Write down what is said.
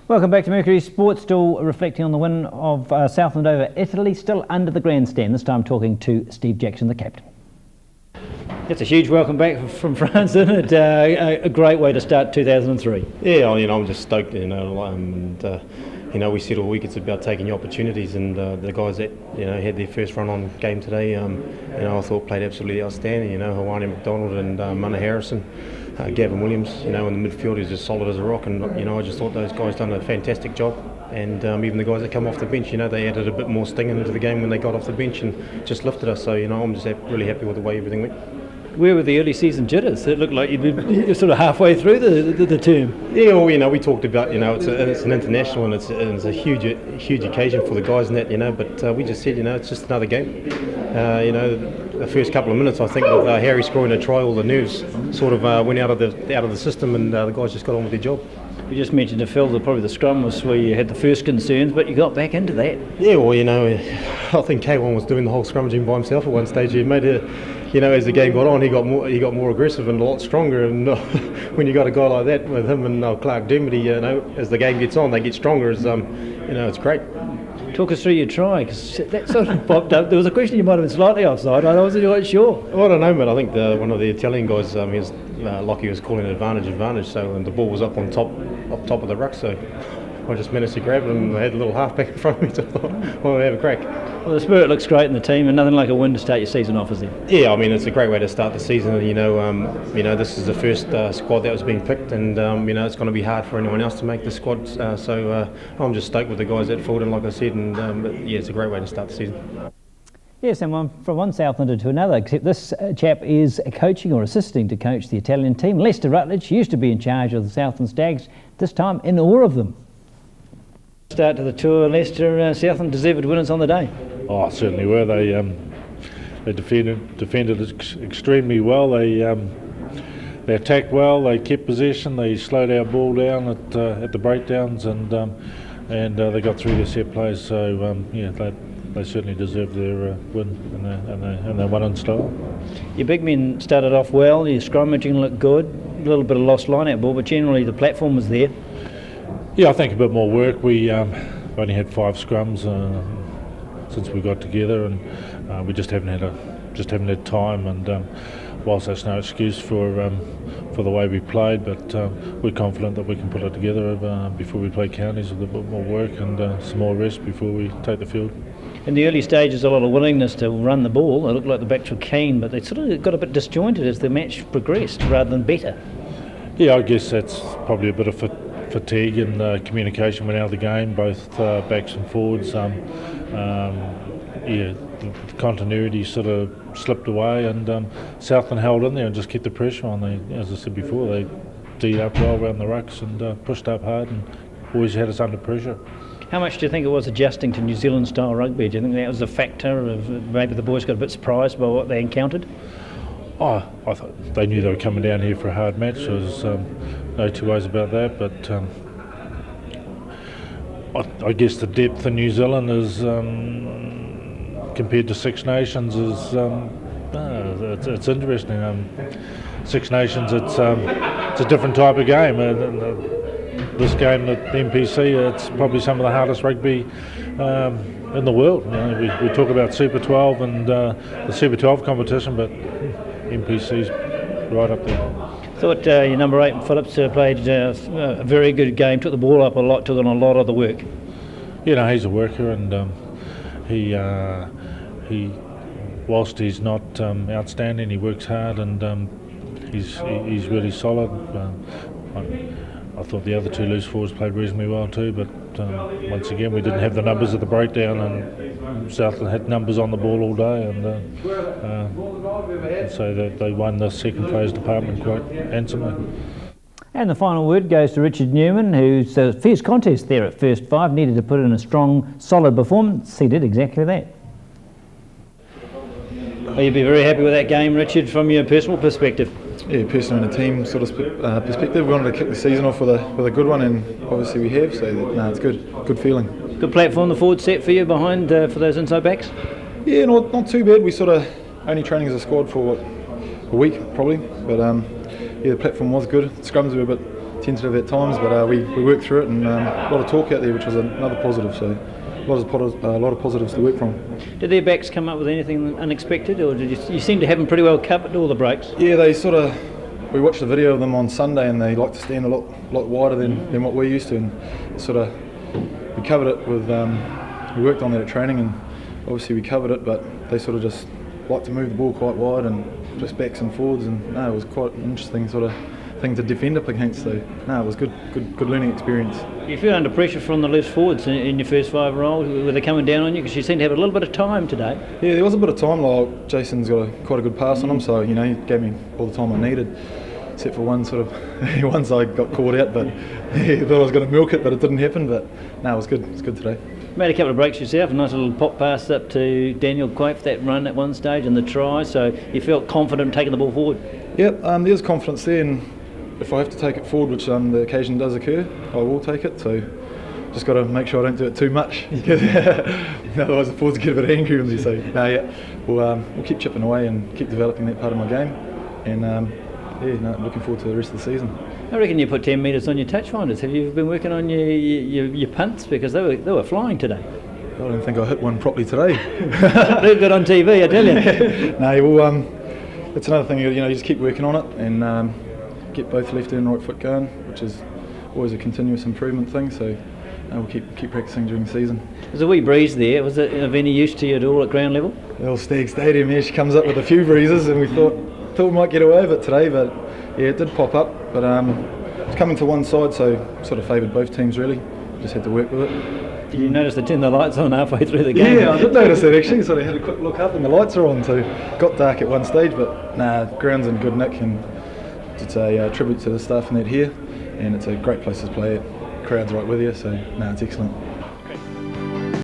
Welcome back to Mercury Sports, still reflecting on the win of Southland over Italy, still under the grandstand, this time talking to Steve Jackson, the captain. It's a huge welcome back from France, isn't it? A great way to start 2003. Yeah, I'm just stoked, we said all week it's about taking your opportunities, and the guys that had their first run on game today, I thought played absolutely outstanding. Hawani McDonald and Munna Harrison, Gavin Williams, in the midfield is just solid as a rock, and I just thought those guys done a fantastic job. And even the guys that come off the bench, they added a bit more sting into the game when they got off the bench and just lifted us. So I'm just really happy with the way everything went. Where were the early season jitters? It looked like you're sort of halfway through the term. Yeah, well, we talked about, it's an international and it's a huge occasion for the guys in that, but we just said, it's just another game. The first couple of minutes, I think, with Harry scoring a try, all the nerves sort of went out of the system, and the guys just got on with their job. You just mentioned to Phil that probably the scrum was where you had the first concerns, but you got back into that. Yeah, well, I think K1 was doing the whole scrummaging by himself at one stage. He made it, as the game got on, he got more aggressive and a lot stronger. And when you got a guy like that with him and Clark Dermody, as the game gets on, they get stronger. It's great. Talk us through your try, because that sort of popped up. There was a question you might have been slightly offside. I wasn't quite sure. Well, I don't know, but I think one of the Italian guys, Lockie was calling it advantage. So and the ball was up top of the ruck. So I just managed to grab it, and I had a little halfback in front of me. So I thought, well, have a crack. Well, the spirit looks great in the team, and nothing like a win to start your season off, is there? Yeah, it's a great way to start the season. This is the first squad that was being picked, and it's going to be hard for anyone else to make the squad. So I'm just stoked with the guys that filled in, like I said, and it's a great way to start the season. Yes, and from one Southlander to another, except this chap is coaching or assisting to coach the Italian team. Lester Rutledge used to be in charge of the Southland Stags, this time in awe of them. Start to the tour, Lester. Southland deserved winners on the day. Oh, certainly were. They defended extremely well. They attacked well. They kept possession. They slowed our ball down at the breakdowns, and they got through their set plays. So they certainly deserved their win, and they won in style. Your big men started off well. Your scrummaging looked good. A little bit of lost line-out ball, but generally the platform was there. Yeah, I think a bit more work. We only had 5 scrums since we got together, and we just haven't had time. And whilst that's no excuse for the way we played, but we're confident that we can put it together before we play counties with a bit more work and some more rest before we take the field. In the early stages, a lot of willingness to run the ball. It looked like the backs were keen, but they sort of got a bit disjointed as the match progressed rather than better. Yeah, I guess that's probably a bit of fatigue, and communication went out of the game, both backs and forwards. The continuity sort of slipped away, and Southland held in there and just kept the pressure on. As I said before, they D'd up well around the rucks and pushed up hard and always had us under pressure. How much do you think it was adjusting to New Zealand style rugby? Do you think that was a factor of maybe the boys got a bit surprised by what they encountered? I thought they knew they were coming down here for a hard match. There's no two ways about that. But I guess the depth in New Zealand is, compared to Six Nations, is it's interesting. Six Nations, it's a different type of game. This game at the NPC, it's probably some of the hardest rugby in the world. We talk about Super 12 and the Super 12 competition, but NPC's right up there. Thought your number 8 Phillips played a very good game, took the ball up a lot, took on a lot of the work. He's a worker, and he whilst he's not outstanding, he works hard, and he's really solid. I thought the other 2 loose forwards played reasonably well too, but once again we didn't have the numbers at the breakdown, and Southland had numbers on the ball all day, and so that they won the second players department quite handsomely. And the final word goes to Richard Newman, who's a fierce contest there at first 5, needed to put in a strong, solid performance. He did exactly that. Well, you'd be very happy with that game, Richard, from your personal perspective. Yeah, personal and a team sort of perspective. We wanted to kick the season off with a good one, and obviously we have. So it's good feeling. Good platform, the forward set for you behind for those inside backs. Yeah, not too bad. We sort of only training as a squad for a week probably, but the platform was good. The scrums were a bit tentative at times, but we worked through it, and a lot of talk out there, which was another positive. So a lot of positives to work from. Did their backs come up with anything unexpected, or did you seem to have them pretty well covered all the breaks? Yeah, we watched a video of them on Sunday, and they like to stand a lot wider than what we're used to, and we covered it with. We worked on that at training, and obviously we covered it, but they sort of just like to move the ball quite wide and just backs and forwards, and it was quite an interesting sort of thing to defend up against. So it was good learning experience. You feel under pressure from the loose forwards in your first 5 roles? Were they coming down on you? Because you seem to have a little bit of time today. Yeah, there was a bit of time. Like Jason's got quite a good pass on him, so he gave me all the time I needed, except for once I got caught out, but he thought I was going to milk it, but it didn't happen. But it was good. It's good today. Made a couple of breaks yourself, a nice little pop pass up to Daniel Quaife, that run at one stage and the try, so you felt confident taking the ball forward? Yep, there's confidence there, and if I have to take it forward, which the occasion does occur, I will take it. So just got to make sure I don't do it too much, otherwise the forwards get a bit angry with me. So we'll keep chipping away and keep developing that part of my game, and looking forward to the rest of the season. I reckon you put 10 metres on your touch finders. Have you been working on your punts, because they were flying today? I don't think I hit one properly today. Look good on TV, I tell you. It's another thing. You just keep working on it and get both left and right foot going, which is always a continuous improvement thing. So we'll keep practicing during the season. There's a wee breeze there. Was it of any use to you at all at ground level? The old Stag Stadium here, she comes up with a few breezes, and we thought we might get away with it today, but yeah, it did pop up. But it's coming to one side, so sort of favoured both teams really. Just had to work with it. Did you notice they turned the lights on halfway through the game? Yeah, I did notice that actually. So I had a quick look up and the lights are on, so got dark at one stage, but ground's in good nick, and it's a tribute to the staff and that here, and it's a great place to play it. Crowd's right with you, so it's excellent.